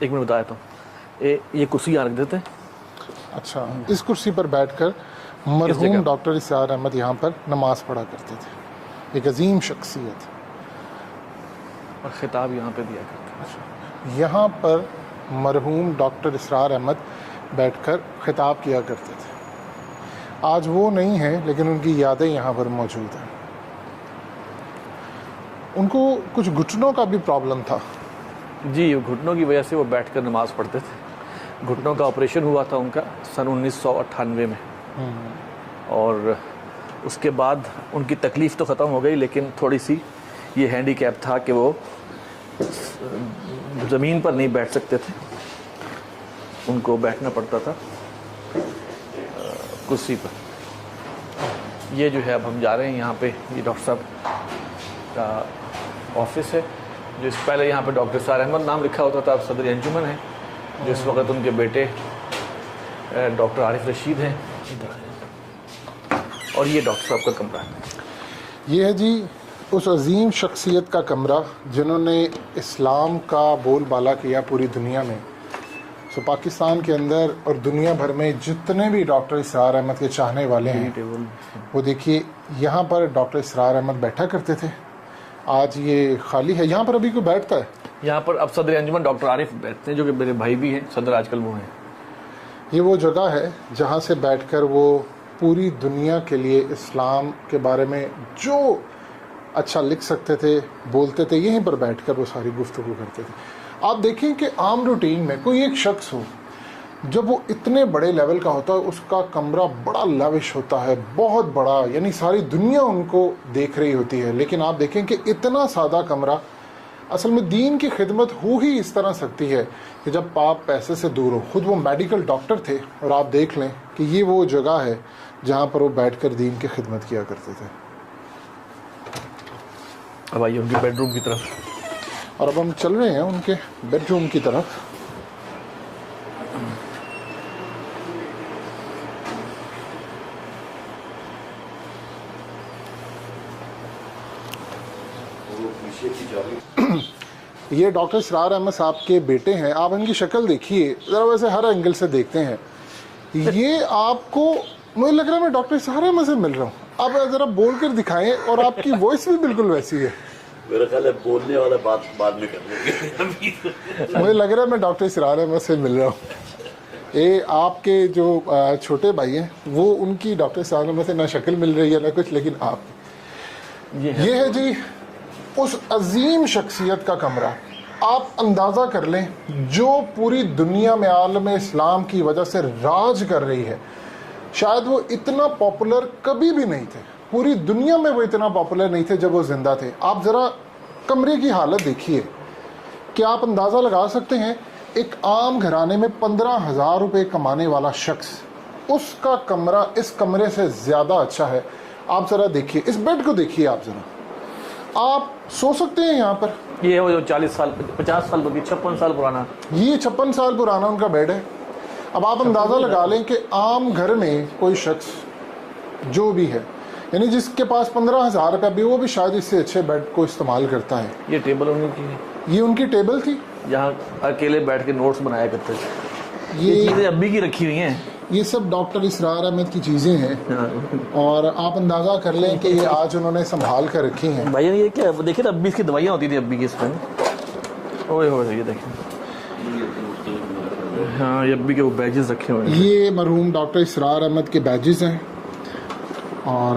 ایک منٹ بتایا تو یہ کرسی یہاں رکھ دیتے ہیں. اچھا، اس کرسی پر بیٹھ کر مرحوم ڈاکٹر اسرار احمد یہاں پر نماز پڑھا کرتے تھے. ایک عظیم شخصیت. اور خطاب یہاں پہ دیا کرتے ہیں. یہاں پر مرحوم ڈاکٹر اسرار احمد بیٹھ کر خطاب کیا کرتے تھے. آج وہ نہیں ہیں لیکن ان کی یادیں یہاں پر موجود ہیں. ان کو کچھ گھٹنوں کا بھی پرابلم تھا. جی، گھٹنوں کی وجہ سے وہ بیٹھ کر نماز پڑھتے تھے. گھٹنوں کا آپریشن ہوا تھا ان کا سن 1998 میں، اور اس کے بعد ان کی تکلیف تو ختم ہو گئی، لیکن تھوڑی سی یہ ہینڈی کیپ تھا کہ وہ زمین پر نہیں بیٹھ سکتے تھے، ان کو بیٹھنا پڑتا تھا کرسی پر. یہ جو ہے اب ہم جا رہے ہیں یہاں پہ، یہ ڈاکٹر صاحب کا آفس ہے، جو اس پہلے یہاں پہ ڈاکٹر اسرار احمد نام لکھا ہوتا تھا، اب صدر انجمن ہے، جو اس وقت ان کے بیٹے ڈاکٹر عارف رشید ہیں. اور یہ ڈاکٹر صاحب کا کمرہ ہے. یہ ہے جی اس عظیم شخصیت کا کمرہ جنہوں نے اسلام کا بول بالا کیا پوری دنیا میں. سو پاکستان کے اندر اور دنیا بھر میں جتنے بھی ڈاکٹر اسرار احمد کے چاہنے والے ہیں، وہ دیکھیے یہاں پر ڈاکٹر اسرار احمد بیٹھا کرتے تھے. آج یہ خالی ہے. یہاں پر ابھی کوئی بیٹھتا ہے؟ یہاں پر اب صدر انجمن ڈاکٹر عارف بیٹھتے ہیں، جو کہ میرے بھائی بھی ہیں، صدر آج کل وہ ہیں. یہ وہ جگہ ہے جہاں سے بیٹھ کر وہ پوری دنیا کے لیے اسلام کے بارے میں جو اچھا لکھ سکتے تھے، بولتے تھے، یہیں پر بیٹھ کر وہ ساری گفتگو کرتے تھے. آپ دیکھیں کہ عام روٹین میں کوئی ایک شخص ہو، جب وہ اتنے بڑے لیول کا ہوتا ہے، اس کا کمرہ بڑا لیوش ہوتا ہے، بہت بڑا، یعنی ساری دنیا ان کو دیکھ رہی ہوتی ہے. لیکن آپ دیکھیں کہ اتنا سادہ کمرہ، اصل میں دین کی خدمت ہو ہی اس طرح سکتی ہے کہ جب آپ پیسے سے دور ہو. خود وہ میڈیکل ڈاکٹر تھے، اور آپ دیکھ لیں کہ یہ وہ جگہ ہے جہاں پر وہ بیٹھ کر دین کی خدمت کیا کرتے تھے. اب آئیے ان کی بیڈ روم کی طرف. اور اب ہم چل رہے ہیں ان کے بیڈ روم کی طرف. یہ ڈاکٹر اسرار احمد صاحب کے بیٹے ہیں. آپ ان کی شکل دیکھیے ذرا، ویسے ہر اینگل سے دیکھتے ہیں. یہ آپ کو مجھے لگ رہا ہے میں ڈاکٹر اسرار احمد سے مل رہا ہوں. آپ ذرا بول کر دکھائیں، اور آپ کی وائس بھی بالکل ویسی ہے. میرا خیال ہے بولنے والا بات بعد میں کر لیں گے. مجھے لگ رہا ہے میں ڈاکٹر اسرار احمد سے مل رہا ہوں. آپ کے جو چھوٹے بھائی ہیں، وہ ان کی ڈاکٹر اسرار احمد سے نہ شکل مل رہی ہے نہ کچھ، لیکن آپ یہ ہے جی اس عظیم شخصیت کا کمرہ. آپ اندازہ کر لیں، جو پوری دنیا میں عالم اسلام کی وجہ سے راج کر رہی ہے، شاید وہ اتنا پاپولر کبھی بھی نہیں تھے. پوری دنیا میں وہ اتنا پاپولر نہیں تھے جب وہ زندہ تھے. آپ ذرا کمرے کی حالت دیکھیے کہ آپ اندازہ لگا سکتے ہیں ایک عام گھرانے میں 15,000 روپے کمانے والا شخص، اس کا کمرہ اس کمرے سے زیادہ اچھا ہے. آپ ذرا دیکھیے اس بیڈ کو، دیکھیے آپ ذرا. آپ سو سکتے ہیں یہاں پر. یہ وہ جو 40 سال 50 سال 56 سال پرانا، یہ 56 سال پرانا ان کا بیڈ ہے. اب آپ اندازہ لگا لیں کہ عام گھر میں کوئی شخص جو بھی ہے، یعنی جس کے پاس 15,000 روپے بھی، وہ بھی شاید اس سے اچھے بیڈ کو استعمال کرتا ہے. یہ ٹیبل ان کی ہے، یہ ان کی ٹیبل تھی، جہاں اکیلے بیٹھ کے نوٹس بنایا کرتے تھے. یہ چیزیں ابھی کی رکھی ہوئی ہیں. یہ سب ڈاکٹر اسرار احمد کی چیزیں ہیں، اور آپ اندازہ کر لیں کہ یہ آج انہوں نے سنبھال کر رکھی ہیں. بھائی یہ کیا دیکھیں نا، ابھی اس کی دوائیاں ہوتی تھیں ابھی کی اس میں. اوئے ہوئے یہ دیکھیں، ہاں یہ ابھی کے وہ بیجز رکھے ہوئے ہیں. یہ مرحوم ڈاکٹر اسرار احمد کے بیجز ہیں، اور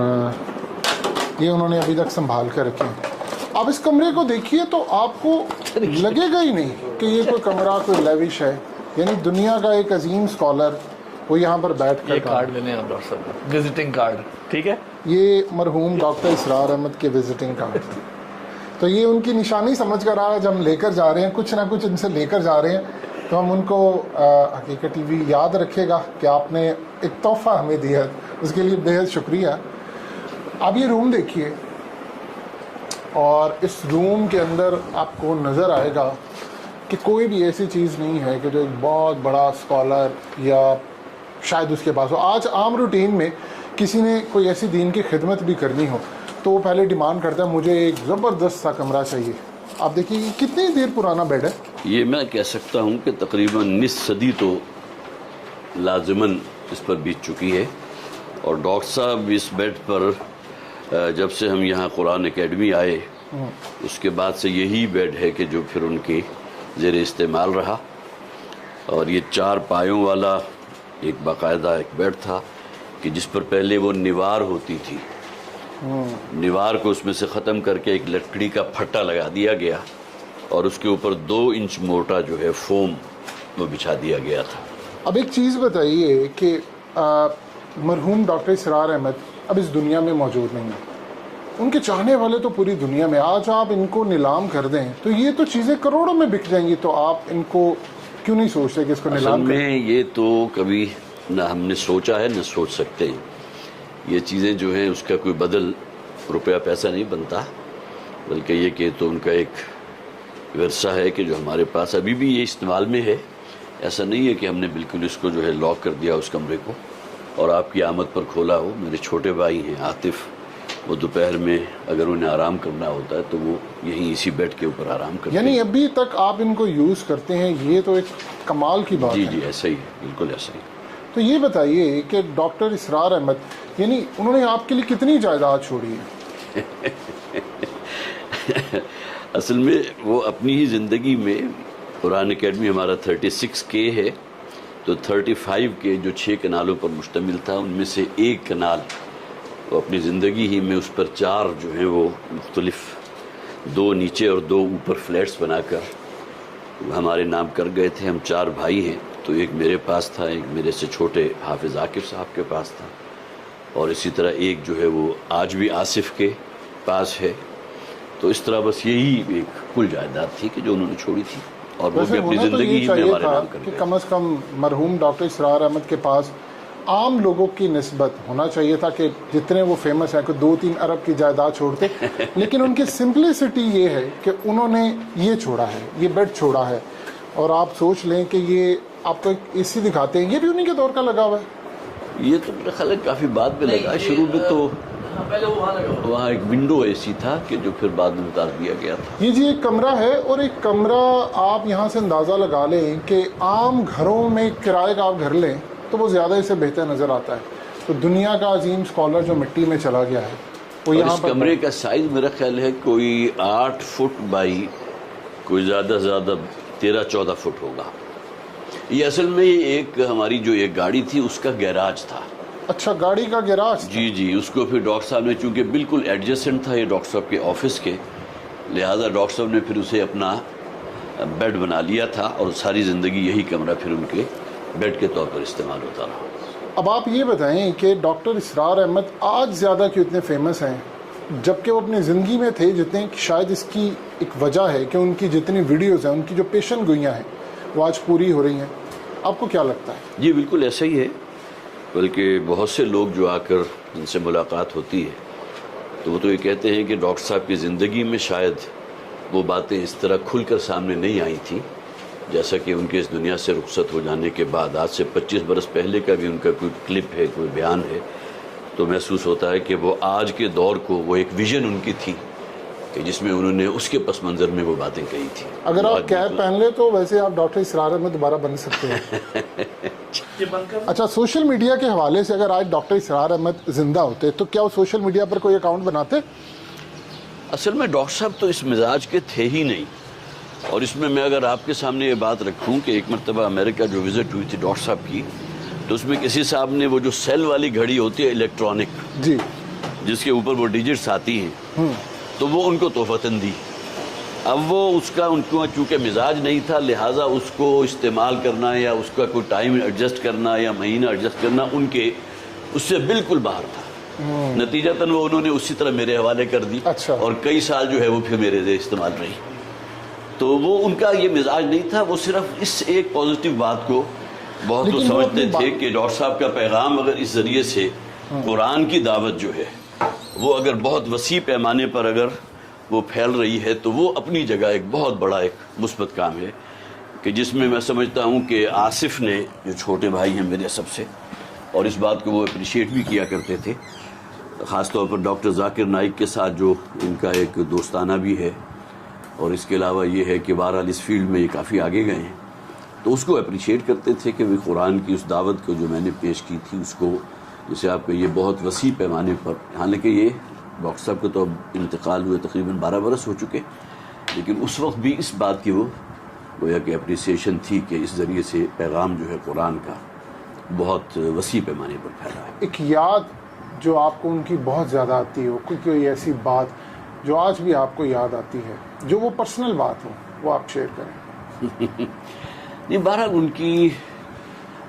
یہ انہوں نے ابھی تک سنبھال کر رکھے ہیں. آپ اس کمرے کو دیکھیے تو آپ کو لگے گا ہی نہیں کہ یہ کوئی کمرہ کوئی لیوش ہے. یعنی دنیا کا ایک عظیم اسکالر وہ یہاں پر بیٹھ کر کارڈ لینے ہیں ڈاکٹر صاحب، وزٹنگ کارڈ. ٹھیک ہے، یہ مرحوم ڈاکٹر اسرار احمد کے وزٹنگ کارڈ. تو یہ ان کی نشانی سمجھ کر آج ہم لے کر جا رہے ہیں، کچھ نہ کچھ ان سے لے کر جا رہے ہیں. تو ہم ان کو حقیقت ٹی وی یاد رکھے گا کہ آپ نے ایک تحفہ ہمیں دیا، اس کے لیے بےحد شکریہ. اب یہ روم دیکھیے، اور اس روم کے اندر آپ کو نظر آئے گا کہ کوئی بھی ایسی چیز نہیں ہے کہ جو ایک بہت بڑا اسکالر یا شاید اس کے پاس ہو. آج عام روٹین میں کسی نے کوئی ایسی دین کی خدمت بھی کرنی ہو تو وہ پہلے ڈیمانڈ کرتا ہے مجھے ایک زبردست سا کمرہ چاہیے. آپ دیکھیے کتنی دیر پرانا بیڈ ہے. یہ میں کہہ سکتا ہوں کہ تقریباً نصف صدی تو لازماً اس پر بیت چکی ہے، اور ڈاکٹر صاحب اس بیڈ پر جب سے ہم یہاں قرآن اکیڈمی آئے اس کے بعد سے یہی بیڈ ہے کہ جو پھر ان کے زیر استعمال رہا، اور یہ 4 پایوں والا ایک باقاعدہ ایک بیڈ تھا کہ جس پر پہلے وہ نیوار ہوتی تھی، نیوار کو اس میں سے ختم کر کے ایک لکڑی کا پھٹا لگا دیا گیا اور اس کے اوپر 2 انچ موٹا جو ہے فوم وہ بچھا دیا گیا تھا۔ اب ایک چیز بتائیے کہ مرحوم ڈاکٹر اسرار احمد اب اس دنیا میں موجود نہیں ہیں، ان کے چاہنے والے تو پوری دنیا میں، آج آپ ان کو نیلام کر دیں تو یہ تو چیزیں کروڑوں میں بک جائیں گی، تو آپ ان کو کیوں نہیں سوچتے کہ اس کو نیلام کریں؟ اصل میں یہ تو کبھی نہ ہم نے سوچا ہے نہ سوچ سکتے ہیں، یہ چیزیں جو ہیں اس کا کوئی بدل روپیہ پیسہ نہیں بنتا، بلکہ یہ کہ تو ان کا ایک ورثہ ہے کہ جو ہمارے پاس ابھی بھی یہ استعمال میں ہے۔ ایسا نہیں ہے کہ ہم نے بالکل اس کو جو ہے لاک کر دیا اس کمرے کو اور آپ کی آمد پر کھولا ہو۔ میرے چھوٹے بھائی ہیں عاطف، وہ دوپہر میں اگر انہیں آرام کرنا ہوتا ہے تو وہ یہیں اسی بیڈ کے اوپر آرام کرتے ہیں۔ یعنی ابھی تک آپ ان کو یوز کرتے ہیں، یہ تو ایک کمال کی بات ہے۔ جی ایسا ہی ہے، بالکل ایسا ہی۔ تو یہ بتائیے کہ ڈاکٹر اسرار احمد یعنی انہوں نے آپ کے لیے کتنی جائیداد چھوڑی ہے؟ اصل میں وہ اپنی ہی زندگی میں، قرآن اکیڈمی ہمارا 36K ہے، تو 35K جو 6 کنالوں پر مشتمل تھا ان میں سے 1 کنال وہ اپنی زندگی ہی میں اس پر 4 جو ہیں وہ مختلف 2 نیچے اور 2 اوپر فلیٹس بنا کر ہمارے نام کر گئے تھے۔ ہم 4 بھائی ہیں، تو ایک میرے پاس تھا، ایک میرے سے چھوٹے حافظ عاقب صاحب کے پاس تھا، اور اسی طرح ایک جو ہے وہ آج بھی آصف کے پاس ہے۔ تو اس طرح بس یہی ایک کل جائیداد تھی کہ جو انہوں نے چھوڑی تھی، اور وہ بھی اپنی زندگی ہی میں ہمارے نام کر کہ گئے۔ کم از کم مرحوم ڈاکٹر اسرار احمد کے پاس عام لوگوں کی نسبت ہونا چاہیے تھا کہ جتنے وہ فیمس ہیں کہ 2-3 ارب کی جائیداد چھوڑتے، لیکن ان کی سمپلسٹی یہ ہے کہ انہوں نے یہ چھوڑا ہے، یہ بیڈ چھوڑا ہے، اور آپ سوچ لیں کہ یہ آپ کو ایک اے سی دکھاتے ہیں، یہ بھی انہی کے دور کا لگا ہوا ہے۔ یہ تو میرا خیال ہے کافی بعد میں لگا، شروع میں تو وہاں ایک ونڈو اے سی تھا کہ جو پھر بعد میں اتار دیا گیا تھا۔ یہ جی ایک کمرہ ہے، اور ایک کمرہ آپ یہاں سے اندازہ لگا لیں کہ عام گھروں میں کرائے کا آپ گھر لیں تو وہ زیادہ اسے بہتر نظر آتا ہے۔ تو دنیا کا عظیم اسکالر جو مٹی میں چلا گیا ہے وہ یہاں اس پر کمرے کا سائز میرا خیال ہے کوئی 8 فٹ بائی کوئی زیادہ سے زیادہ 13-14 فٹ ہوگا۔ یہ اصل میں ایک ہماری جو ایک گاڑی تھی اس کا گیراج تھا۔ اچھا، گاڑی کا گیراج؟ جی اس کو پھر ڈاکٹر صاحب نے، چونکہ بالکل ایڈجسٹنٹ تھا یہ ڈاکٹر صاحب کے آفس کے، لہٰذا ڈاکٹر صاحب نے پھر اسے اپنا بیڈ بنا لیا تھا، اور ساری زندگی یہی کمرہ پھر ان کے بیڈ کے طور پر استعمال ہوتا رہا۔ اب آپ یہ بتائیں کہ ڈاکٹر اسرار احمد آج زیادہ کیوں اتنے فیمس ہیں جبکہ وہ اپنی زندگی میں تھے جتنے؟ شاید اس کی ایک وجہ ہے کہ ان کی جتنی ویڈیوز ہیں، ان کی جو پیشن گوئیاں ہیں وہ آج پوری ہو رہی ہیں۔ آپ کو کیا لگتا ہے؟ جی بالکل ایسا ہی ہے، بلکہ بہت سے لوگ جو آ کر جن سے ملاقات ہوتی ہے تو وہ تو یہ کہتے ہیں کہ ڈاکٹر صاحب کی زندگی میں شاید وہ باتیں اس طرح کھل کر سامنے نہیں آئی تھیں جیسا کہ ان کے اس دنیا سے رخصت ہو جانے کے بعد، آج سے 25 برس پہلے کا بھی ان کا کوئی کلپ ہے، کوئی بیان ہے، تو محسوس ہوتا ہے کہ وہ آج کے دور کو، وہ ایک ویژن ان کی تھی کہ جس میں انہوں نے اس کے پس منظر میں وہ باتیں کہی تھیں۔ اگر آپ کیپ پہن لیں تو ویسے آپ ڈاکٹر اسرار احمد دوبارہ بن سکتے ہیں۔ اچھا، سوشل میڈیا کے حوالے سے اگر آج ڈاکٹر اسرار احمد زندہ ہوتے تو کیا وہ سوشل میڈیا پر کوئی اکاؤنٹ بناتے؟ اصل میں ڈاکٹر صاحب تو اس مزاج کے تھے ہی نہیں، اور اس میں اگر آپ کے سامنے یہ بات رکھوں کہ ایک مرتبہ امریکہ جو وزٹ ہوئی تھی ڈاکٹر صاحب کی، تو اس میں کسی صاحب نے وہ جو سیل والی گھڑی ہوتی ہے الیکٹرانک، جی، جس کے اوپر وہ ڈیجٹس آتی ہیں، تو وہ ان کو تحفتاً دی۔ اب وہ اس کا ان کو چونکہ مزاج نہیں تھا، لہٰذا اس کو استعمال کرنا یا اس کا کوئی ٹائم ایڈجسٹ کرنا یا مہینہ ایڈجسٹ کرنا ان کے اس سے بالکل باہر تھا۔ نتیجتاً وہ انہوں نے اسی طرح میرے حوالے کر دی، اچھا، اور کئی سال جو ہے وہ پھر میرے سے استعمال رہی۔ تو وہ ان کا یہ مزاج نہیں تھا، وہ صرف اس ایک پازیٹیو بات کو بہت لوگ سمجھتے تھے کہ ڈاکٹر صاحب کا پیغام اگر اس ذریعے سے قرآن کی دعوت جو ہے وہ اگر بہت وسیع پیمانے پر اگر وہ پھیل رہی ہے تو وہ اپنی جگہ ایک بہت بڑا ایک مثبت کام ہے، کہ جس میں سمجھتا ہوں کہ آصف نے، جو چھوٹے بھائی ہیں میرے سب سے، اور اس بات کو وہ اپریشیٹ بھی کیا کرتے تھے، خاص طور پر ڈاکٹر ذاکر نائک کے ساتھ جو ان کا ایک دوستانہ بھی ہے، اور اس کے علاوہ یہ ہے کہ بہرحال اس فیلڈ میں یہ کافی آگے گئے ہیں، تو اس کو اپریشیٹ کرتے تھے کہ وہ قرآن کی اس دعوت کو جو میں نے پیش کی تھی اس کو، جسے آپ کو یہ بہت وسیع پیمانے پر، حالانکہ یہ ڈاکٹر صاحب کو تو اب انتقال ہوئے تقریباً 12 برس ہو چکے، لیکن اس وقت بھی اس بات کی وہ گویا کہ اپریسیشن تھی کہ اس ذریعے سے پیغام جو ہے قرآن کا بہت وسیع پیمانے پر پھیلا ہے۔ ایک یاد جو آپ کو ان کی بہت زیادہ آتی ہو، کوئی ایسی بات جو آج بھی آپ کو یاد آتی ہے، جو وہ پرسنل بات ہو، وہ آپ شیئر کریں۔ نہیں، بہرحال ان کی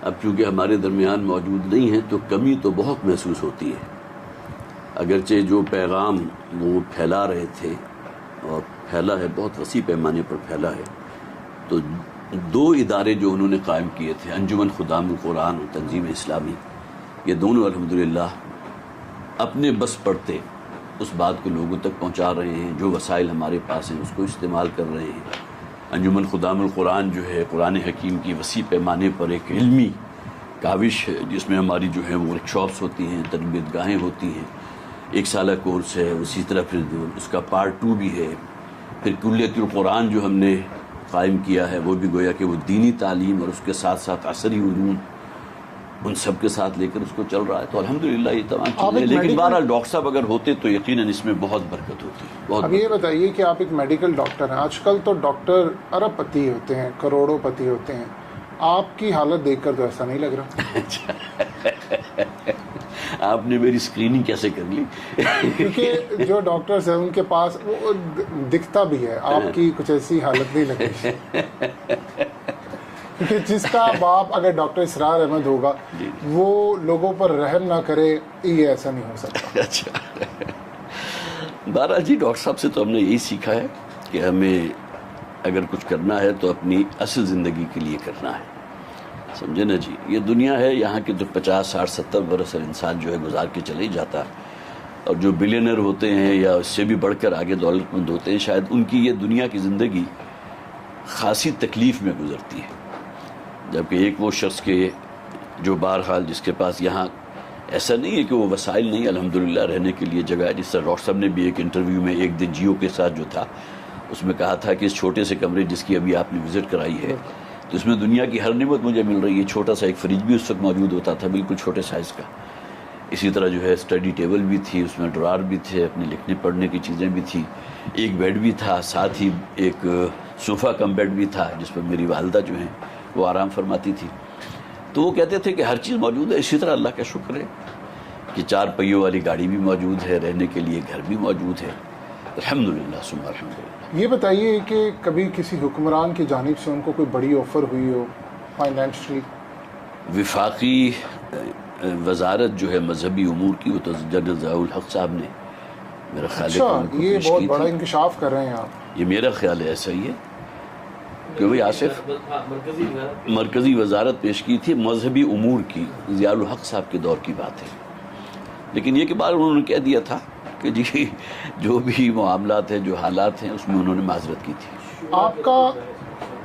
اب چونکہ ہمارے درمیان موجود نہیں ہیں تو کمی تو بہت محسوس ہوتی ہے، اگرچہ جو پیغام وہ پھیلا رہے تھے اور پھیلا ہے بہت وسیع پیمانے پر پھیلا ہے، تو 2 ادارے جو انہوں نے قائم کیے تھے، انجمن خدام القرآن اور تنظیم اسلامی، یہ دونوں الحمدللہ اپنے بس پڑتے اس بات کو لوگوں تک پہنچا رہے ہیں، جو وسائل ہمارے پاس ہیں اس کو استعمال کر رہے ہیں۔ انجمن خدام القرآن جو ہے قرآن حکیم کی وسیع پیمانے پر ایک علمی کاوش ہے، جس میں ہماری جو ہے ورک شاپس ہوتی ہیں، تربیت گاہیں ہوتی ہیں، 1 سالہ کورس ہے، اسی طرح پھر اس کا پارٹ 2 بھی ہے، پھر کلیت القرآن جو ہم نے قائم کیا ہے وہ بھی گویا کہ وہ دینی تعلیم اور اس کے ساتھ ساتھ عصری علوم ان سب کے ساتھ لے کر اس کو چل رہا ہے، تو الحمدللہ یہ تمام چیزیں، لیکن بہرحال ڈاکٹر صاحب اگر ہوتے تو یقیناً اس میں بہت برکت ہوتی ہے، بہت۔ اب یہ بتائیے کہ آپ ایک میڈیکل ڈاکٹر ہیں، آج کل تو ڈاکٹر ارب پتی ہوتے ہیں، کروڑوں پتی ہوتے ہیں، آپ کی حالت دیکھ کر تو ایسا نہیں لگ رہا؟ آپ نے میری اسکریننگ کیسے کر لی؟ کیونکہ جو ڈاکٹرز ہیں ان کے پاس وہ دکھتا بھی ہے، آپ کی کچھ ایسی حالت نہیں لگ رہی، کیونکہ جس کا باپ اگر ڈاکٹر اسرار احمد ہوگا وہ لوگوں پر رحم نہ کرے، یہ ایسا نہیں ہو سکتا۔ اچھا، بہرحال جی ڈاکٹر صاحب سے تو ہم نے یہی سیکھا ہے کہ ہمیں اگر کچھ کرنا ہے تو اپنی اصل زندگی کے لیے کرنا ہے، سمجھے نا جی۔ یہ دنیا ہے، یہاں کے جو 50 60 70 برس انسان جو ہے گزار کے چلے جاتا ہے، اور جو بلینئر ہوتے ہیں یا اس سے بھی بڑھ کر آگے دولت مند ہوتے ہیں، شاید ان کی یہ دنیا کی زندگی خاصی تکلیف میں گزرتی ہے، جبکہ ایک وہ شخص کے جو بہرحال جس کے پاس یہاں ایسا نہیں ہے کہ وہ وسائل نہیں، الحمدللہ رہنے کے لیے جگہ ہے، جس طرح ڈاکٹر صاحب نے بھی ایک انٹرویو میں ایک دن جیو کے ساتھ جو تھا اس میں کہا تھا کہ اس چھوٹے سے کمرے جس کی ابھی آپ نے وزٹ کرائی ہے تو اس میں دنیا کی ہر نعمت مجھے مل رہی ہے، چھوٹا سا ایک فریج بھی اس وقت موجود ہوتا تھا، بالکل چھوٹے سائز کا، اسی طرح جو ہے اسٹڈی ٹیبل بھی تھی، اس میں ڈرار بھی تھے، اپنے لکھنے پڑھنے کی چیزیں بھی تھی، ایک بیڈ بھی تھا، ساتھ ہی ایک صوفہ کم بیڈ بھی تھا جس پر میری والدہ جو ہیں وہ آرام فرماتی تھی، تو وہ کہتے تھے کہ ہر چیز موجود ہے۔ اسی طرح اللہ کا شکر ہے کہ 4 پہیوں والی گاڑی بھی موجود ہے، رہنے کے لیے گھر بھی موجود ہے، الحمدللہ ثم الحمدللہ۔ یہ بتائیے کہ کبھی کسی حکمران کی جانب سے ان کو کوئی بڑی آفر ہوئی ہو فائنینشلی؟ وفاقی وزارت جو ہے مذہبی امور کی، وہ تو جنرل ضیاء الحق صاحب نے میرا خیال ہے کہ اچھا، ان کو یہ پیش بہت کی بڑا تھی، انکشاف کر رہے ہیں آپ۔ یہ میرا خیال ہے ایسا ہی ہے کہ بھئی آصف مرکزی وزارت پیش کی تھی مذہبی امور کی، ضیاء الحق صاحب کے دور کی بات ہے، لیکن یہ کہ بعد انہوں نے کہہ دیا تھا کہ جی جو بھی معاملات ہیں، جو حالات ہیں، اس میں انہوں نے معذرت کی تھی۔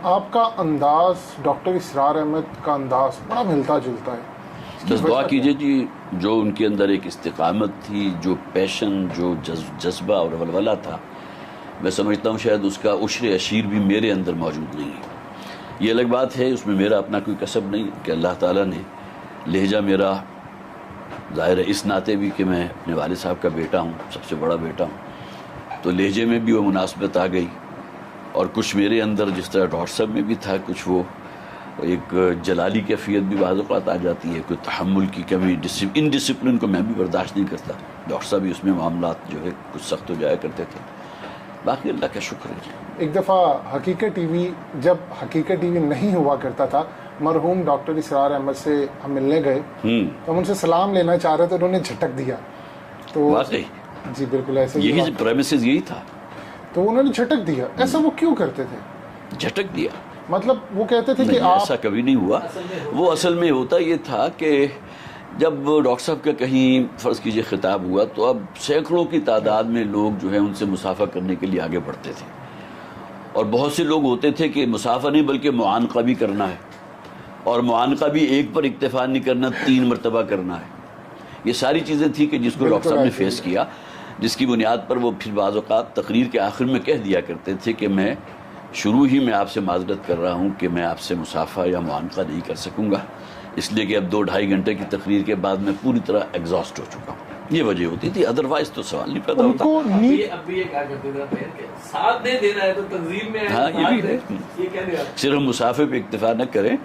آپ کا انداز ڈاکٹر اسرار احمد کا انداز بڑا ملتا جلتا ہے، بس دعا کیجئے جی، جو ان کے اندر ایک استقامت تھی، جو پیشن، جو جذبہ اور ولولہ تھا، میں سمجھتا ہوں شاید اس کا عشر عشیر بھی میرے اندر موجود نہیں ہے۔ یہ الگ بات ہے، اس میں میرا اپنا کوئی کسب نہیں کہ اللہ تعالیٰ نے لہجہ میرا ظاہر ہے اس ناطے بھی کہ میں اپنے والد صاحب کا بیٹا ہوں، سب سے بڑا بیٹا ہوں، تو لہجے میں بھی وہ مناسبت آ گئی، اور کچھ میرے اندر جس طرح ڈاکٹر صاحب میں بھی تھا، کچھ وہ ایک جلالی کیفیت بھی بعض اوقات آ جاتی ہے، کوئی تحمل کی کمی، ان ڈسپلن کو میں بھی برداشت نہیں کرتا، ڈاکٹر صاحب بھی اس میں معاملات جو ہے کچھ سخت ہو جایا کرتے تھے، باقی اللہ کا شکر ہے۔ ایک دفعہ حقیقت ٹی وی، جب حقیقت ٹی وی نہیں ہوا کرتا تھا، مرحوم ڈاکٹر اسرار احمد سے ہم ملنے گئے تو ہم ان سے سلام لینا چاہ رہے تھے، انہوں نے جھٹک دیا، تو واقعی جی بالکل ایسے ہی یہی پریمیسز یہی تھا، تو انہوں نے جھٹک دیا۔ ایسا وہ کیوں کرتے تھے؟ جھٹک دیا، مطلب وہ کہتے تھے کہ نہیں آپ ایسا کبھی نہیں ہوا، وہ اصل میں ہوتا یہ تھا کہ جب ڈاکٹر صاحب کا کہیں فرض کیجئے خطاب ہوا تو اب سینکڑوں کی تعداد میں لوگ جو ہیں ان سے مصافحہ کرنے کے لیے آگے بڑھتے تھے، اور بہت سے لوگ ہوتے تھے کہ مصافحہ نہیں بلکہ معانقہ بھی کرنا ہے، اور معانقہ بھی ایک پر اکتفا نہیں کرنا، 3 مرتبہ کرنا ہے۔ یہ ساری چیزیں تھی کہ جس کو ڈاکٹر صاحب نے فیس کیا، جس کی بنیاد پر وہ پھر بعض اوقات تقریر کے آخر میں کہہ دیا کرتے تھے کہ میں شروع ہی میں آپ سے معذرت کر رہا ہوں کہ میں آپ سے مصافحہ یا معانقہ نہیں کر سکوں گا، اس لیے کہ اب 2-2.5 گھنٹے کی تقریر کے بعد میں پوری طرح ایگزاسٹ ہو چکا ہوں. یہ وجہ ہوتی تھی، ادروائز تو سوال نہیں پیدا ہوتا. اب بھی یہ کہا کرتے تھے کہ ساتھ نہیں دینا ہے تو تنظیم میں ہاں یہ بھی ہے، یہ کہہ دیا. صرف مسافے پہ اکتفا نہ کریں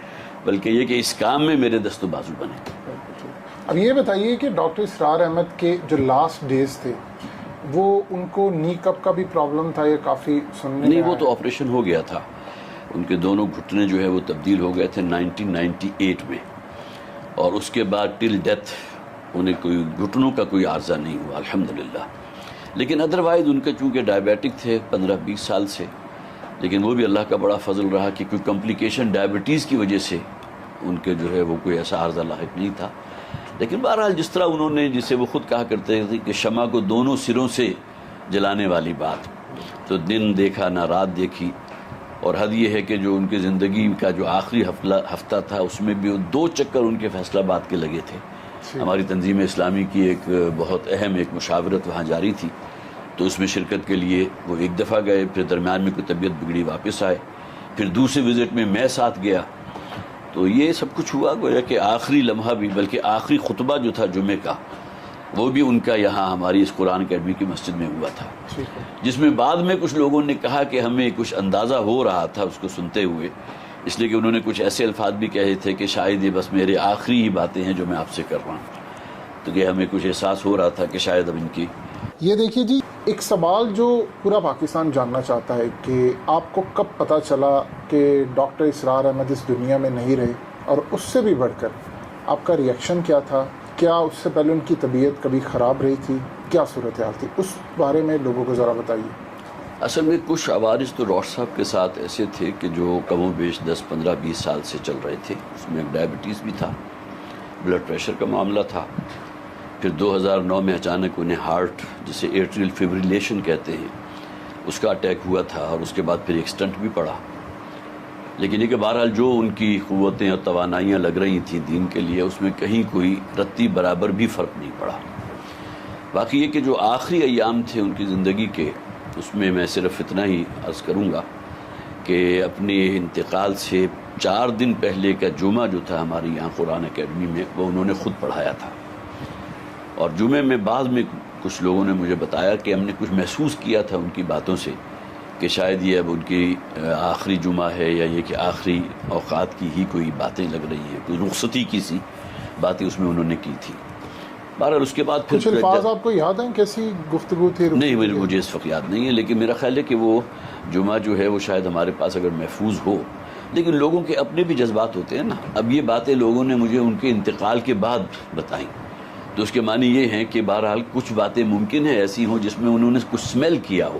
بلکہ یہ کہ اس کام میں میرے دست و بازو بنے. اب یہ بتائیے کہ ڈاکٹر اسرار احمد کے جو لاسٹ ڈیز تھے وہ ان کو نی کپ کا بھی پرابلم تھا، یہ کافی سننے نہیں، وہ تو آپریشن ہو گیا تھا. ان کے دونوں گھٹنے جو ہے وہ تبدیل ہو گئے تھے 1998 میں، اور اس کے بعد ٹل ڈیتھ انہیں کوئی گھٹنوں کا کوئی عارضہ نہیں ہوا الحمدللہ. لیکن ادروائز ان کے چونکہ ڈائبیٹک تھے 15-20 سال سے، لیکن وہ بھی اللہ کا بڑا فضل رہا کہ کوئی کمپلیکیشن ڈائبٹیز کی وجہ سے ان کے جو ہے وہ کوئی ایسا عارضہ لاحق نہیں تھا. لیکن بہرحال جس طرح انہوں نے، جسے وہ خود کہا کرتے تھے کہ شمع کو دونوں سروں سے جلانے والی بات، تو دن دیکھا نہ رات دیکھی. اور حد یہ ہے کہ جو ان کی زندگی کا جو آخری ہفتہ تھا اس میں بھی 2 چکر ان کے فیصلہ آباد کے لگے تھے. ہماری تنظیم اسلامی کی ایک بہت اہم ایک مشاورت وہاں جاری تھی، تو اس میں شرکت کے لیے وہ 1 دفعہ گئے، پھر درمیان میں کوئی طبیعت بگڑی واپس آئے، پھر دوسرے وزٹ میں ساتھ گیا. تو یہ سب کچھ ہوا، گویا کہ آخری لمحہ بھی، بلکہ آخری خطبہ جو تھا جمعے کا وہ بھی ان کا یہاں ہماری اس قرآن اکیڈمی کی مسجد میں ہوا تھا، جس میں بعد میں کچھ لوگوں نے کہا کہ ہمیں کچھ اندازہ ہو رہا تھا اس کو سنتے ہوئے، اس لیے کہ انہوں نے کچھ ایسے الفاظ بھی کہے تھے کہ شاید یہ بس میرے آخری ہی باتیں ہیں جو میں آپ سے کر رہا ہوں. تو کہ ہمیں کچھ احساس ہو رہا تھا کہ شاید اب ان کی. یہ دیکھیے جی، ایک سوال جو پورا پاکستان جاننا چاہتا ہے کہ آپ کو کب پتہ چلا کہ ڈاکٹر اسرار احمد اس دنیا میں نہیں رہے، اور اس سے بھی بڑھ کر آپ کا ریئیکشن کیا تھا؟ کیا اس سے پہلے ان کی طبیعت کبھی خراب رہی تھی؟ کیا صورتحال تھی؟ اس بارے میں لوگوں کو ذرا بتائیے. اصل میں کچھ عوارض تو ڈاکٹر صاحب کے ساتھ ایسے تھے کہ جو کم و بیش 10-15-20 سال سے چل رہے تھے. اس میں ایک ڈائبٹیز بھی تھا، بلڈ پریشر کا معاملہ تھا. پھر 2009 میں اچانک انہیں ہارٹ، جسے ایٹریل فیبریلیشن کہتے ہیں، اس کا اٹیک ہوا تھا، اور اس کے بعد پھر ایک سٹنٹ بھی پڑا. لیکن یہ کہ بہرحال جو ان کی قوتیں اور توانائیاں لگ رہی تھیں دین کے لیے، اس میں کہیں کوئی رتی برابر بھی فرق نہیں پڑا. باقی یہ کہ جو آخری ایام تھے ان کی زندگی کے، اس میں میں صرف اتنا ہی عرض کروں گا کہ اپنے انتقال سے 4 دن پہلے کا جمعہ جو تھا ہماری یہاں قرآن اکیڈمی میں، وہ انہوں نے خود پڑھایا تھا. اور جمعے میں بعد میں کچھ لوگوں نے مجھے بتایا کہ ہم نے کچھ محسوس کیا تھا ان کی باتوں سے کہ شاید یہ اب ان کی آخری جمعہ ہے، یا یہ کہ آخری اوقات کی ہی کوئی باتیں لگ رہی ہیں، کوئی رخصتی کی سی باتیں اس میں انہوں نے کی تھی. بہرحال اس کے بعد پھر کچھ الفاظ آپ کو یاد ہیں کیسی گفتگو تھی؟ نہیں، مجھے اس وقت یاد نہیں ہے، لیکن میرا خیال ہے کہ وہ جمعہ جو ہے وہ شاید ہمارے پاس اگر محفوظ ہو. لیکن لوگوں کے اپنے بھی جذبات ہوتے ہیں نا. اب یہ باتیں لوگوں نے مجھے ان کے انتقال کے بعد بتائیں، تو اس کے معنی یہ ہیں کہ بہرحال کچھ باتیں ممکن ہے ایسی ہوں جس میں انہوں نے کچھ سمیل کیا ہو.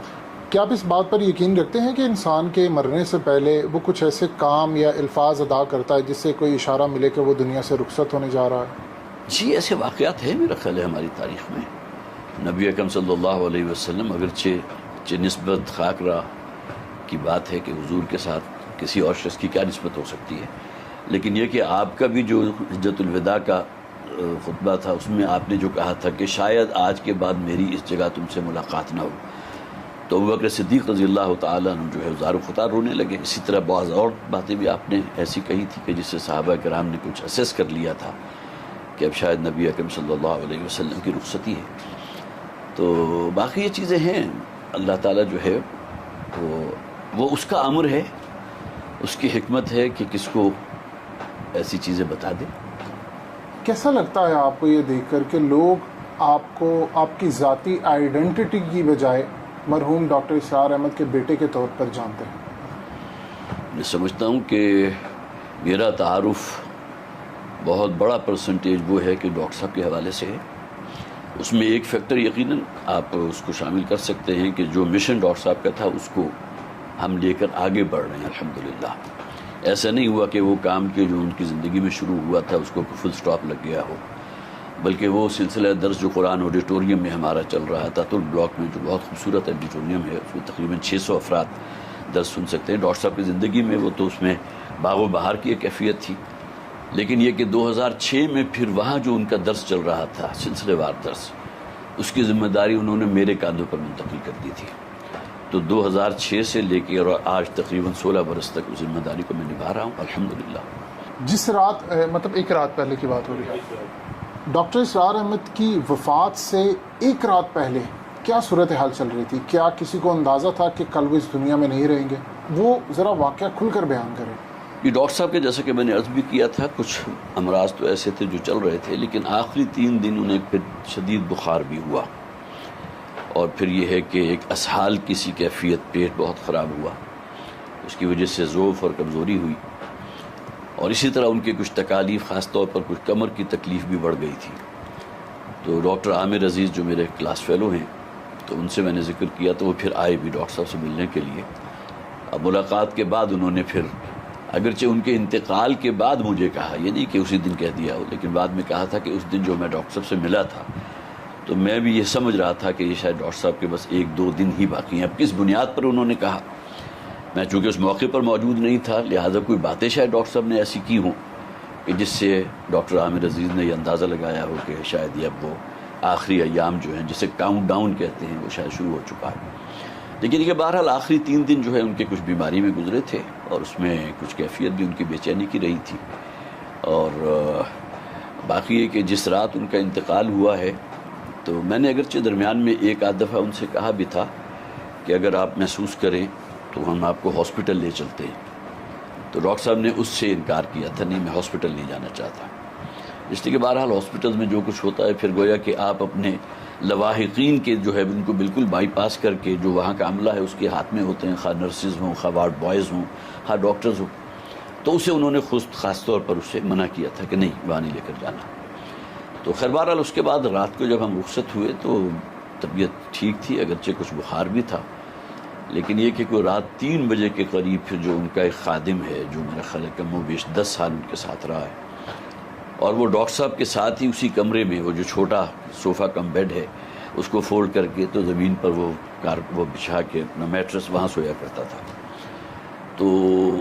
کیا آپ اس بات پر یقین رکھتے ہیں کہ انسان کے مرنے سے پہلے وہ کچھ ایسے کام یا الفاظ ادا کرتا ہے جس سے کوئی اشارہ ملے کہ وہ دنیا سے رخصت ہونے جا رہا ہے؟ جی، ایسے واقعات ہیں میرا خیال ہے ہماری تاریخ میں. نبی اکرم صلی اللہ علیہ وسلم، اگرچہ نسبت خاکرہ کی بات ہے کہ حضور کے ساتھ کسی اور شخص کی کیا نسبت ہو سکتی ہے، لیکن یہ کہ آپ کا بھی جو حجۃ الوداع کا خطبہ تھا اس میں آپ نے جو کہا تھا کہ شاید آج کے بعد میری اس جگہ تم سے ملاقات نہ ہو، تو ابوبکر صدیق رضی اللہ تعالیٰ عنہ جو ہے زار و خطار رونے لگے. اسی طرح بعض اور باتیں بھی آپ نے ایسی کہی تھی کہ جس سے صحابہ کرام نے کچھ اسیس کر لیا تھا کہ اب شاید نبی اکرم صلی اللہ علیہ وسلم کی رخصتی ہے. تو باقی یہ چیزیں ہیں، اللہ تعالیٰ جو ہے وہ اس کا امر ہے، اس کی حکمت ہے کہ کس کو ایسی چیزیں بتا دے. کیسا لگتا ہے آپ کو یہ دیکھ کر کہ لوگ آپ کو آپ کی ذاتی آئیڈینٹی کی بجائے مرحوم ڈاکٹر اسرار احمد کے بیٹے کے طور پر جانتے ہیں؟ میں سمجھتا ہوں کہ میرا تعارف بہت بڑا پرسنٹیج وہ ہے کہ ڈاکٹر صاحب کے حوالے سے ہے. اس میں ایک فیکٹر یقیناً آپ اس کو شامل کر سکتے ہیں کہ جو مشن ڈاکٹر صاحب کا تھا اس کو ہم لے کر آگے بڑھ رہے ہیں الحمدللہ. ایسا نہیں ہوا کہ وہ کام کے جو ان کی زندگی میں شروع ہوا تھا اس کو فل سٹاپ لگ گیا ہو، بلکہ وہ سلسلہ درس جو قرآن آڈیٹوریم میں ہمارا چل رہا تھا، تل بلاک میں جو بہت خوبصورت آڈیٹوریم ہے، اس میں تقریباً 600 افراد درس سن سکتے ہیں. ڈاکٹر صاحب کی زندگی میں وہ تو اس میں باغ و بہار کی ایک کیفیت تھی، لیکن یہ کہ 2006 میں پھر وہاں جو ان کا درس چل رہا تھا، سلسلے وار درس، اس کی ذمہ داری انہوں نے میرے کاندھوں پر منتقل کر دی تھی. تو 2006 سے لے کے اور آج تقریباً 16 برس تک اس ذمہ داری کو میں نبھا رہا ہوں الحمدللہ. جس رات مطلب ایک رات پہلے کی بات ہو رہی ہے، ڈاکٹر اسرار احمد کی وفات سے ایک رات پہلے کیا صورتحال چل رہی تھی؟ کیا کسی کو اندازہ تھا کہ کل وہ اس دنیا میں نہیں رہیں گے؟ وہ ذرا واقعہ کھل کر بیان کریں. یہ ڈاکٹر صاحب کے جیسا کہ میں نے عرض بھی کیا تھا، کچھ امراض تو ایسے تھے جو چل رہے تھے، لیکن آخری 3 دن انہیں پھر شدید بخار بھی ہوا، اور پھر یہ ہے کہ ایک اسہال کی سی کیفیت، پیٹ بہت خراب ہوا، اس کی وجہ سے ضعف اور کمزوری ہوئی، اور اسی طرح ان کے کچھ تکالیف، خاص طور پر کچھ کمر کی تکلیف بھی بڑھ گئی تھی. تو ڈاکٹر عامر عزیز جو میرے کلاس فیلو ہیں، تو ان سے میں نے ذکر کیا تو وہ پھر آئے بھی ڈاکٹر صاحب سے ملنے کے لیے. اب ملاقات کے بعد انہوں نے پھر، اگرچہ ان کے انتقال کے بعد مجھے کہا، یہ نہیں کہ اسی دن کہہ دیا ہو، لیکن بعد میں کہا تھا کہ اس دن جو میں ڈاکٹر صاحب سے ملا تھا تو میں بھی یہ سمجھ رہا تھا کہ یہ شاید ڈاکٹر صاحب کے بس 1-2 دن ہی باقی ہیں. اب کس بنیاد پر انہوں نے کہا، میں چونکہ اس موقع پر موجود نہیں تھا، لہٰذا کوئی باتیں شاید ڈاکٹر صاحب نے ایسی کی ہوں کہ جس سے ڈاکٹر عامر عزیز نے یہ اندازہ لگایا ہو کہ شاید یہ اب وہ آخری ایام جو ہیں، جسے کاؤنٹ ڈاؤن کہتے ہیں، وہ شاید شروع ہو چکا ہے. لیکن یہ بہرحال آخری 3 دن جو ہے ان کے کچھ بیماری میں گزرے تھے، اور اس میں کچھ کیفیت بھی ان کی بے چینی کی رہی تھی. اور باقی یہ کہ جس رات ان کا انتقال ہوا ہے، تو میں نے اگرچہ درمیان میں ایک آدھ دفعہ ان سے کہا بھی تھا کہ اگر آپ محسوس کریں تو ہم آپ کو ہاسپٹل لے چلتے ہیں، تو ڈاکٹر صاحب نے اس سے انکار کیا تھا، نہیں میں ہاسپٹل نہیں جانا چاہتا، اس لیے کہ بہرحال ہاسپٹل میں جو کچھ ہوتا ہے پھر گویا کہ آپ اپنے لواحقین کے جو ہے ان کو بالکل بائی پاس کر کے جو وہاں کا عملہ ہے اس کے ہاتھ میں ہوتے ہیں، خواہ نرسز ہوں، خواہ وارڈ بوائز ہوں، خواہ ڈاکٹرز ہوں. تو اسے انہوں نے خاص طور پر اسے منع کیا تھا کہ نہیں وہاں نہیں لے کر جانا. تو خیر بہرحال اس کے بعد رات کو جب ہم رخصت ہوئے تو طبیعت ٹھیک تھی، اگرچہ کچھ بخار بھی تھا، لیکن یہ کہ کوئی رات 3 بجے کے قریب پھر جو ان کا ایک خادم ہے جو میرا خیال ہے کم و بیش 10 سال ان کے ساتھ رہا ہے، اور وہ ڈاکٹر صاحب کے ساتھ ہی اسی کمرے میں وہ جو چھوٹا صوفہ کم بیڈ ہے اس کو فولڈ کر کے تو زمین پر وہ بچھا کے اپنا میٹرس وہاں سویا کرتا تھا. تو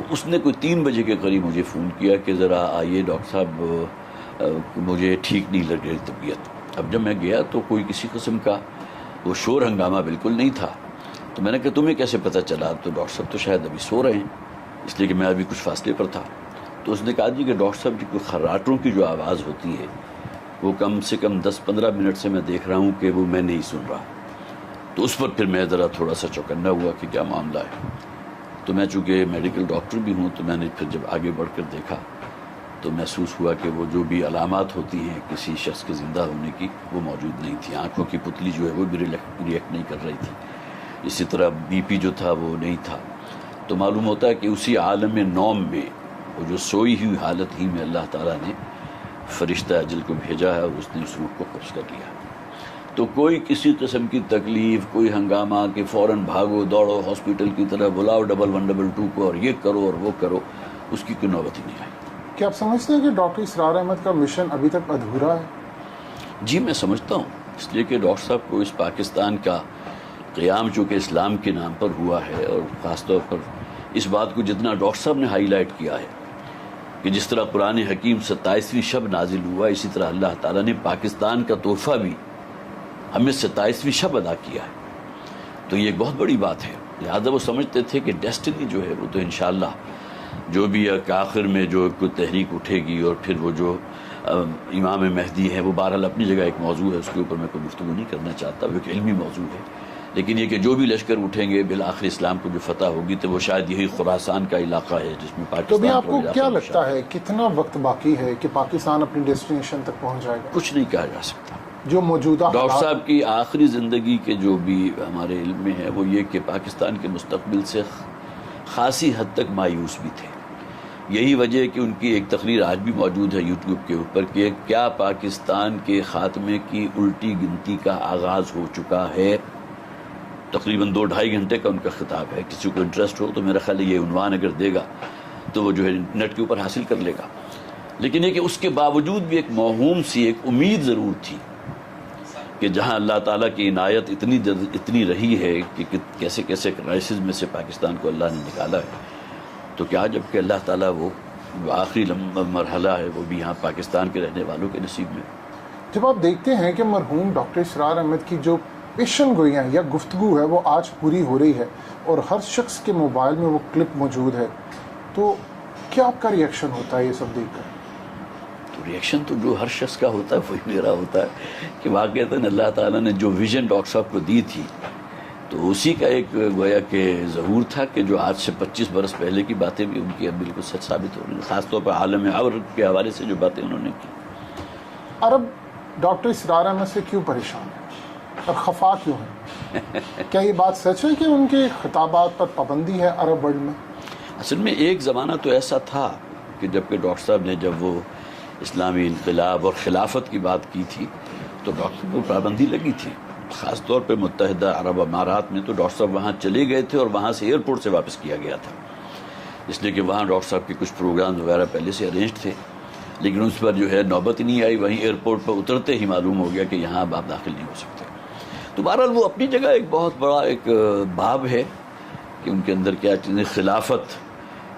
اس نے کوئی 3 بجے کے قریب مجھے فون کیا کہ ذرا آئیے ڈاکٹر صاحب، مجھے ٹھیک نہیں لگ رہی طبیعت. اب جب میں گیا تو کوئی کسی قسم کا وہ شور ہنگامہ بالکل نہیں تھا. تو میں نے کہا تمہیں کیسے پتہ چلا؟ تو ڈاکٹر صاحب تو شاید ابھی سو رہے ہیں، اس لیے کہ میں ابھی کچھ فاصلے پر تھا. تو اس نے کہا جی کہ ڈاکٹر صاحب جی کوئی خراٹوں کی جو آواز ہوتی ہے وہ کم سے کم 10-15 منٹ سے میں دیکھ رہا ہوں کہ وہ میں نہیں سن رہا. تو اس پر پھر میں ذرا تھوڑا سا چوکنا ہوا کہ کیا معاملہ ہے. تو میں چونکہ میڈیکل ڈاکٹر بھی ہوں تو میں نے پھر جب آگے بڑھ کر دیکھا تو محسوس ہوا کہ وہ جو بھی علامات ہوتی ہیں کسی شخص کے زندہ ہونے کی وہ موجود نہیں تھی. آنکھوں کی پتلی جو ہے وہ بھی ریئیکٹ نہیں کر رہی تھی، اسی طرح بی پی جو تھا وہ نہیں تھا. تو معلوم ہوتا ہے کہ اسی عالم نوم میں وہ جو سوئی ہوئی حالت ہی میں اللہ تعالیٰ نے فرشتہ اجل کو بھیجا ہے اور اس نے اس روح کو قبض کر لیا. تو کوئی کسی قسم کی تکلیف، کوئی ہنگامہ کہ فوراً بھاگو دوڑو ہاسپٹل کی طرح، بلاؤ 112 کو اور یہ کرو اور وہ کرو، اس کی کوئی نوبت ہی نہیں آئی. کیا آپ سمجھتے ہیں کہ ڈاکٹر اسرار احمد کا مشن ابھی تک ادھورا ہے؟ جی میں سمجھتا ہوں، اس لیے کہ ڈاکٹر صاحب کو اس پاکستان کا قیام چونکہ اسلام کے نام پر ہوا ہے، اور خاص طور پر اس بات کو جتنا ڈاکٹر صاحب نے ہائی لائٹ کیا ہے کہ جس طرح قرآن حکیم 27ویں شب نازل ہوا، اسی طرح اللہ تعالیٰ نے پاکستان کا تحفہ بھی ہمیں 27ویں شب ادا کیا ہے. تو یہ ایک بہت بڑی بات ہے. لہذا وہ سمجھتے تھے کہ ڈیسٹنی جو ہے وہ تو انشاءاللہ جو بھی آخر میں جو کوئی تحریک اٹھے گی، اور پھر وہ جو امام مہدی ہے وہ بہرحال اپنی جگہ ایک موضوع ہے، اس کے اوپر میں کوئی گفتگو نہیں کرنا چاہتا، وہ ایک علمی موضوع ہے. لیکن یہ کہ جو بھی لشکر اٹھیں گے بالآخر اسلام کو جو فتح ہوگی تو وہ شاید یہی خراسان کا علاقہ ہے جس میں پاکستان. تو بھی آپ کو کیا لگتا ہے کتنا وقت باقی ہے کہ پاکستان اپنی ڈیسٹینیشن تک پہنچ جائے گا؟ کچھ نہیں کہا جا سکتا. جو موجودہ ڈاکٹر صاحب کی آخری زندگی کے جو بھی ہمارے علم میں ہے وہ یہ کہ پاکستان کے مستقبل سے خاصی حد تک مایوس بھی تھے. یہی وجہ ہے کہ ان کی ایک تقریر آج بھی موجود ہے یوٹیوب کے اوپر کہ کیا پاکستان کے خاتمے کی الٹی گنتی کا آغاز ہو چکا ہے. تقریباً 2-2.5 گھنٹے کا ان کا خطاب ہے. کسی کو انٹرسٹ ہو تو میرا خیال ہے یہ عنوان اگر دے گا تو وہ جو ہے نیٹ کے اوپر حاصل کر لے گا. لیکن یہ کہ اس کے باوجود بھی ایک موہوم سی ایک امید ضرور تھی کہ جہاں اللہ تعالیٰ کی عنایت اتنی رہی ہے کہ کیسے کیسے کرائسس میں سے پاکستان کو اللہ نے نکالا ہے، تو کیا جب کہ اللہ تعالیٰ وہ آخری مرحلہ ہے وہ بھی یہاں پاکستان کے رہنے والوں کے نصیب میں. جب آپ دیکھتے ہیں کہ مرحوم ڈاکٹر اسرار احمد کی جو پیشن گوئیاں یا گفتگو ہے وہ آج پوری ہو رہی ہے اور ہر شخص کے موبائل میں وہ کلپ موجود ہے، تو کیا آپ کا ریئیکشن ہوتا ہے یہ سب دیکھ کر؟ تو ریئیکشن تو جو ہر شخص کا ہوتا ہے وہی میرا ہوتا ہے کہ واقعتاً اللہ تعالیٰ نے جو ویژن ڈاکٹر صاحب کو دی تھی تو اسی کا ایک گویا کہ ظہور تھا کہ جو آج سے 25 برس پہلے کی باتیں بھی ان کی اب بالکل سچ ثابت ہو رہی ہیں، خاص طور پر عالم عبر کے حوالے سے جو باتیں انہوں نے کی۔ عرب ڈاکٹر اسرار احمد سے کیوں پریشان ہیں اور خفا کیوں ہیں؟ کیا یہ بات سچ ہے کہ ان کے خطابات پر پابندی ہے عرب ورلڈ میں؟ اصل میں ایک زمانہ تو ایسا تھا کہ جب کہ ڈاکٹر صاحب نے جب وہ اسلامی انقلاب اور خلافت کی بات کی تھی تو ڈاکٹر صاحب کو پابندی لگی تھی، خاص طور پہ متحدہ عرب امارات میں تو ڈاکٹر صاحب وہاں چلے گئے تھے اور وہاں سے ایئرپورٹ سے واپس کیا گیا تھا، اس لیے کہ وہاں ڈاکٹر صاحب کے کچھ پروگرام وغیرہ پہلے سے ارینج تھے، لیکن اس پر جو ہے نوبت ہی نہیں آئی، وہیں ایئرپورٹ پر اترتے ہی معلوم ہو گیا کہ یہاں اب آپ داخل نہیں ہو سکتے۔ تو بہرحال وہ اپنی جگہ ایک بہت بڑا ایک باب ہے کہ ان کے اندر کیا چیزیں خلافت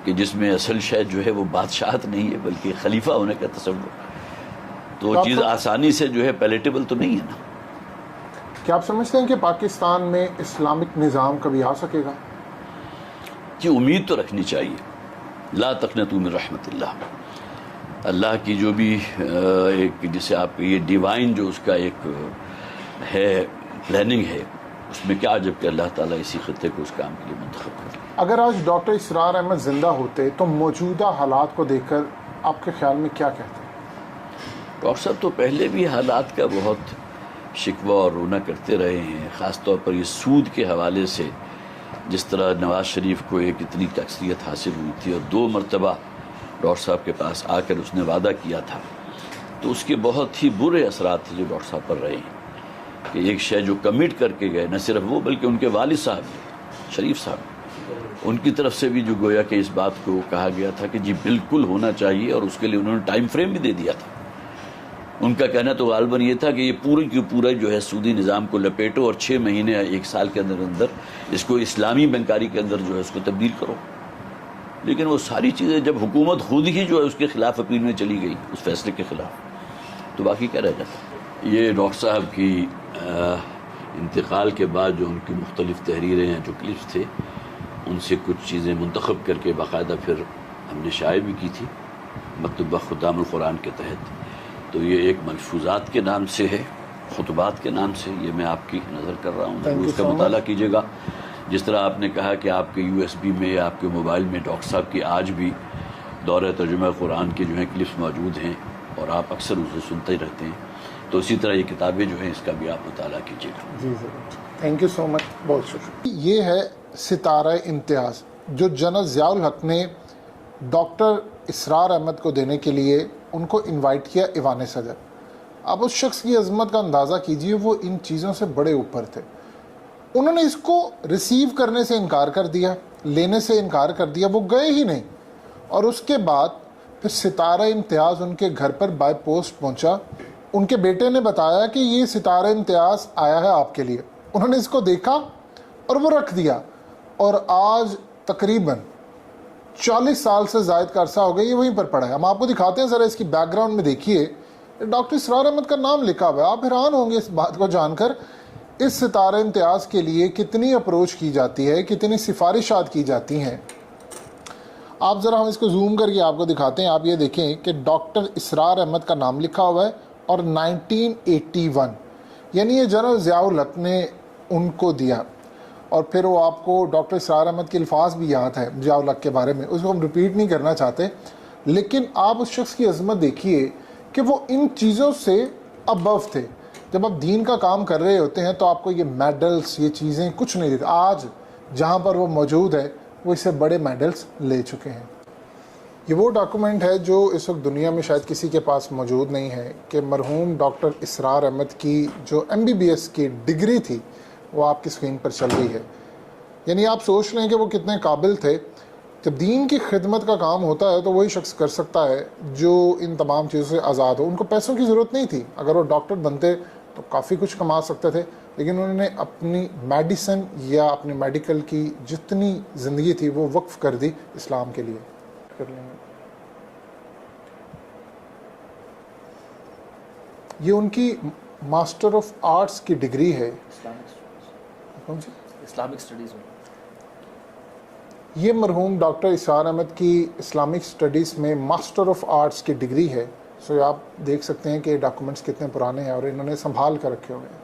کہ جس میں اصل شے جو ہے وہ بادشاہت نہیں ہے بلکہ خلیفہ ہونے کا تصور، تو وہ چیز آسانی سے جو ہے پیلیٹیبل تو نہیں ہے نا۔ کیا آپ سمجھتے ہیں کہ پاکستان میں اسلامک نظام کبھی آ سکے گا؟ جی امید تو رکھنی چاہیے، لا تقنطوا من رحمت اللہ، اللہ کی جو بھی ایک جسے آپ یہ ڈیوائن جو اس کا ایک ہے پلاننگ ہے، اس میں کیا عجب کہ اللہ تعالیٰ اسی خطے کو اس کام کے لیے منتخب کر لے۔ اگر آج ڈاکٹر اسرار احمد زندہ ہوتے تو موجودہ حالات کو دیکھ کر آپ کے خیال میں کیا کہتے ہیں؟ ڈاکٹر صاحب تو پہلے بھی حالات کا بہت شکوہ اور رونا کرتے رہے ہیں، خاص طور پر یہ سود کے حوالے سے، جس طرح نواز شریف کو ایک اتنی اکثریت حاصل ہوئی تھی اور 2 مرتبہ ڈاکٹر صاحب کے پاس آ کر اس نے وعدہ کیا تھا، تو اس کے بہت ہی برے اثرات تھے جو ڈاکٹر صاحب پر رہے ہیں کہ ایک شے جو کمٹ کر کے گئے، نہ صرف وہ بلکہ ان کے والد صاحب شریف صاحب، ان کی طرف سے بھی جو گویا کہ اس بات کو کہا گیا تھا کہ جی بالکل ہونا چاہیے، اور اس کے لیے انہوں نے ٹائم فریم بھی دے دیا تھا۔ ان کا کہنا تو غالباً یہ تھا کہ یہ پورے کی پورا جو ہے سودی نظام کو لپیٹو اور 6 مہینے یا 1 سال کے اندر اندر اس کو اسلامی بینکاری کے اندر جو ہے اس کو تبدیل کرو، لیکن وہ ساری چیزیں جب حکومت خود ہی جو ہے اس کے خلاف اپیل میں چلی گئی، اس فیصلے کے خلاف، تو باقی کیا رہ جاتا۔ یہ ڈاکٹر صاحب کی انتقال کے بعد جو ان کی مختلف تحریریں ہیں، جو کلپس تھے، ان سے کچھ چیزیں منتخب کر کے باقاعدہ پھر ہم نے شائع بھی کی تھی مکتبہ ختام القرآن کے تحت۔ تو یہ ایک ملفوظات کے نام سے ہے، خطبات کے نام سے، یہ میں آپ کی نظر کر رہا ہوں، اس کا مطالعہ کیجیے گا۔ جس طرح آپ نے کہا کہ آپ کے USB میں یا آپ کے موبائل میں ڈاکٹر صاحب کی آج بھی دورہ ترجمہ قرآن کے جو ہیں کلپس موجود ہیں اور آپ اکثر اسے سنتے رہتے ہیں، تو اسی طرح یہ کتابیں جو ہیں اس کا بھی آپ مطالعہ کیجیے گا۔ جی ضرور، تھینک یو سو مچ، بہت شکریہ۔ یہ ہے ستارہ امتیاز جو جنرل ضیاء الحق نے ڈاکٹر اسرار احمد کو دینے کے لیے ان کو انوائٹ کیا ایوان صدر۔ اب اس شخص کی عظمت کا اندازہ کیجئے، وہ ان چیزوں سے بڑے اوپر تھے۔ انہوں نے اس کو ریسیو کرنے سے انکار کر دیا، لینے سے انکار کر دیا، وہ گئے ہی نہیں، اور اس کے بعد پھر ستارہ امتیاز ان کے گھر پر بائی پوسٹ پہنچا۔ ان کے بیٹے نے بتایا کہ یہ ستارہ امتیاز آیا ہے آپ کے لیے، انہوں نے اس کو دیکھا اور وہ رکھ دیا، اور آج تقریباً 40 سال سے زائد کا عرصہ ہو گیا یہ وہیں پر پڑا ہے۔ ہم آپ کو دکھاتے ہیں، ذرا اس کی بیک گراؤنڈ میں دیکھیے، ڈاکٹر اسرار احمد کا نام لکھا ہوا ہے۔ آپ حیران ہوں گے اس بات کو جان کر، اس ستارہ امتیاز کے لیے کتنی اپروچ کی جاتی ہے، کتنی سفارشات کی جاتی ہیں۔ آپ ذرا ہم اس کو زوم کر کے آپ کو دکھاتے ہیں، آپ یہ دیکھیں کہ ڈاکٹر اسرار احمد کا نام لکھا ہوا ہے اور 1981، یعنی یہ جنرل ضیاء الحق نے ان کو دیا۔ اور پھر وہ آپ کو ڈاکٹر اسرار احمد کے الفاظ بھی یاد ہے ضیاء الحق کے بارے میں، اس کو ہم ریپیٹ نہیں کرنا چاہتے، لیکن آپ اس شخص کی عظمت دیکھیے کہ وہ ان چیزوں سے ابو تھے۔ جب آپ دین کا کام کر رہے ہوتے ہیں تو آپ کو یہ میڈلز، یہ چیزیں کچھ نہیں دیتے۔ آج جہاں پر وہ موجود ہے وہ اس سے بڑے میڈلز لے چکے ہیں۔ یہ وہ ڈاکومنٹ ہے جو اس وقت دنیا میں شاید کسی کے پاس موجود نہیں ہے کہ مرحوم ڈاکٹر اسرار احمد کی جو MBBS کی ڈگری تھی وہ آپ کی اسکرین پر چل رہی ہے۔ یعنی آپ سوچ لیں کہ وہ کتنے قابل تھے۔ جب دین کی خدمت کا کام ہوتا ہے تو وہی شخص کر سکتا ہے جو ان تمام چیزوں سے آزاد ہو۔ ان کو پیسوں کی ضرورت نہیں تھی، اگر وہ ڈاکٹر بنتے تو کافی کچھ کما سکتے تھے، لیکن انہوں نے اپنی میڈیسن یا اپنی میڈیکل کی جتنی زندگی تھی وہ وقف کر دی اسلام کے لیے۔ یہ ان کی ماسٹر آف آرٹس کی ڈگری ہے. کون سی؟ اسلامک اسٹڈیز میں. یہ مرحوم ڈاکٹر اسرار احمد کی اسلامک اسٹڈیز میں ماسٹر آف آرٹس کی ڈگری ہے. سو آپ دیکھ سکتے ہیں کہ ڈاکومنٹس کتنے پرانے ہیں اور انہوں نے سنبھال کر رکھے ہوئے ہیں.